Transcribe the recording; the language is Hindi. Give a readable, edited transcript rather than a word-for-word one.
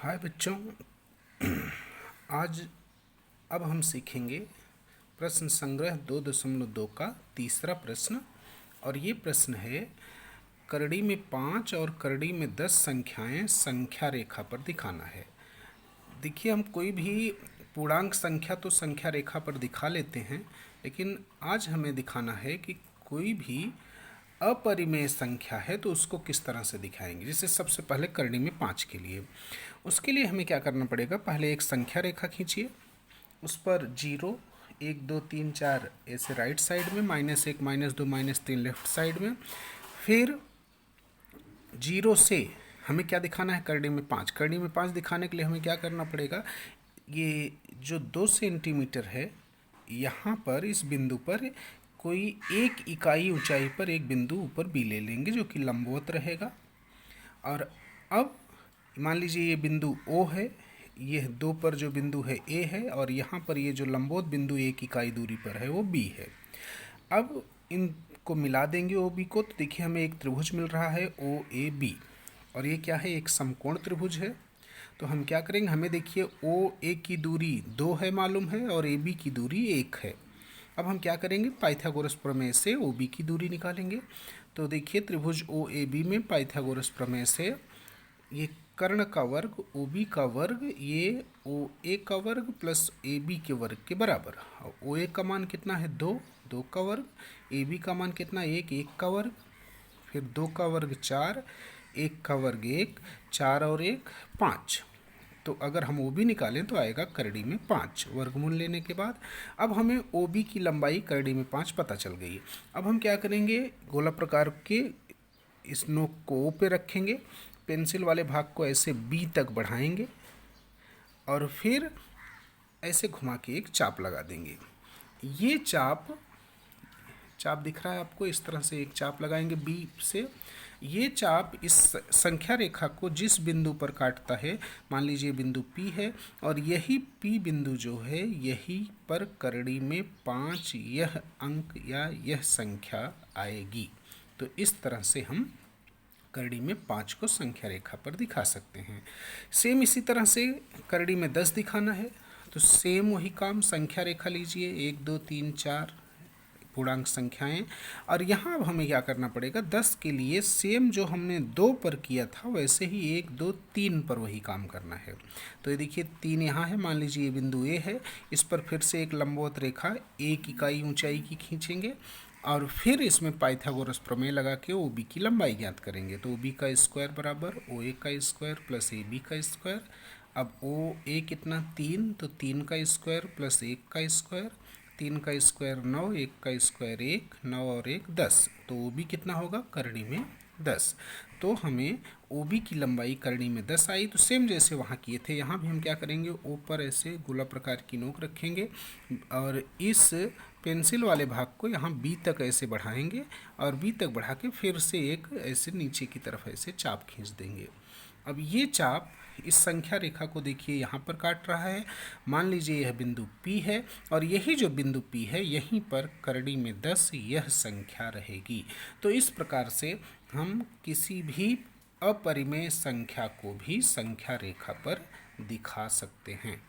हाय बच्चों, आज अब हम सीखेंगे प्रश्न संग्रह 2.2 का तीसरा प्रश्न। और ये प्रश्न है, करड़ी में 5 और करड़ी में 10 संख्याएं संख्या रेखा पर दिखाना है। देखिए, हम कोई भी पूर्णांक संख्या तो संख्या रेखा पर दिखा लेते हैं, लेकिन आज हमें दिखाना है कि कोई भी अपरिमेय संख्या है तो उसको किस तरह से दिखाएंगे। जैसे सबसे पहले करड़ी में 5 के लिए, उसके लिए हमें क्या करना पड़ेगा, पहले एक संख्या रेखा खींचिए, उस पर 0 1 2 3 4 ऐसे राइट साइड में, -1 -2 -3 लेफ्ट साइड में। फिर 0 से हमें क्या दिखाना है, करड़ी में 5। करड़ी में 5 दिखाने के लिए हमें क्या करना पड़ेगा, ये जो 2 सेंटीमीटर है, यहाँ पर इस बिंदु पर कोई एक इकाई ऊंचाई पर एक बिंदु ऊपर बी ले लेंगे जो कि लंबवत रहेगा। और अब मान लीजिए ये बिंदु O है, यह 2 पर जो बिंदु है A है, और यहाँ पर ये जो लंबवत बिंदु एक इकाई दूरी पर है वो B है। अब इनको मिला देंगे OB को, तो देखिए हमें एक त्रिभुज मिल रहा है OAB, और ये क्या है, एक समकोण त्रिभुज है। तो हम क्या करेंगे, हमें देखिए OA की दूरी 2 है मालूम है, और AB की दूरी 1 है। अब हम क्या करेंगे, पाइथागोरस प्रमेय से OB की दूरी निकालेंगे। तो देखिए त्रिभुज OAB में पाइथागोरस प्रमेय से ये कर्ण का वर्ग OB का वर्ग ये OA का वर्ग प्लस AB के वर्ग के बराबर। OA का मान कितना है, 2, 2 का वर्ग। AB का मान कितना, 1, 1 का वर्ग। फिर 2 का वर्ग 4, 1 का वर्ग 1, 4 और 1 5। तो अगर हम OB निकालें तो आएगा करड़ी में 5 वर्गमूल लेने के बाद। अब हमें OB की लंबाई करड़ी में 5 पता चल गई। अब हम क्या करेंगे, गोला प्रकार के इस नोक को O पे रखेंगे, पेंसिल वाले भाग को ऐसे B तक बढ़ाएंगे और फिर ऐसे घुमा के एक चाप लगा देंगे। ये चाप दिख रहा है आपको, इस तरह से एक चाप लगाएंगे B से। ये चाप इस संख्या रेखा को जिस बिंदु पर काटता है, मान लीजिए बिंदु P है, और यही P बिंदु जो है यही पर करड़ी में 5 यह अंक या यह संख्या आएगी। तो इस तरह से हम करड़ी में 5 को संख्या रेखा पर दिखा सकते हैं। सेम इसी तरह से करड़ी में 10 दिखाना है, तो सेम वही काम, संख्या रेखा लीजिए, 1 2 3 4 पूर्णांक संख्याएं। और यहाँ अब हमें क्या करना पड़ेगा, 10 के लिए सेम जो हमने 2 पर किया था वैसे ही 1 2 3 पर वही काम करना है। तो ये देखिए 3 यहाँ है, मान लीजिए ये बिंदु A है, इस पर फिर से एक लंबवत रेखा 1 इकाई ऊंचाई की खींचेंगे और फिर इसमें पाइथागोरस प्रमेय लगा के OB की लंबाई ज्ञात करेंगे। तो OB का स्क्वायर बराबर OA का स्क्वायर प्लस AB का स्क्वायर। अब OA कितना, 3, तो 3 का स्क्वायर प्लस 1 का स्क्वायर। 3 का स्क्वायर 9, 1 का स्क्वायर 1, 9 और 1 10। तो OB कितना होगा, करड़ी में 10। तो हमें OB की लंबाई करड़ी में 10 आई। तो सेम जैसे वहाँ किए थे, यहाँ भी हम क्या करेंगे, O पर ऐसे गोला प्रकार की नोक रखेंगे और इस पेंसिल वाले भाग को यहाँ B तक ऐसे बढ़ाएंगे और B तक बढ़ा के फिर से एक ऐसे नीचे की तरफ ऐसे चाप खींच देंगे। अब ये चाप इस संख्या रेखा को देखिए यहाँ पर काट रहा है। मान लीजिए यह बिंदु P है और यही जो बिंदु P है यहीं पर करड़ी में 10 यह संख्या रहेगी। तो इस प्रकार से हम किसी भी अपरिमेय संख्या को भी संख्या रेखा पर दिखा सकते हैं।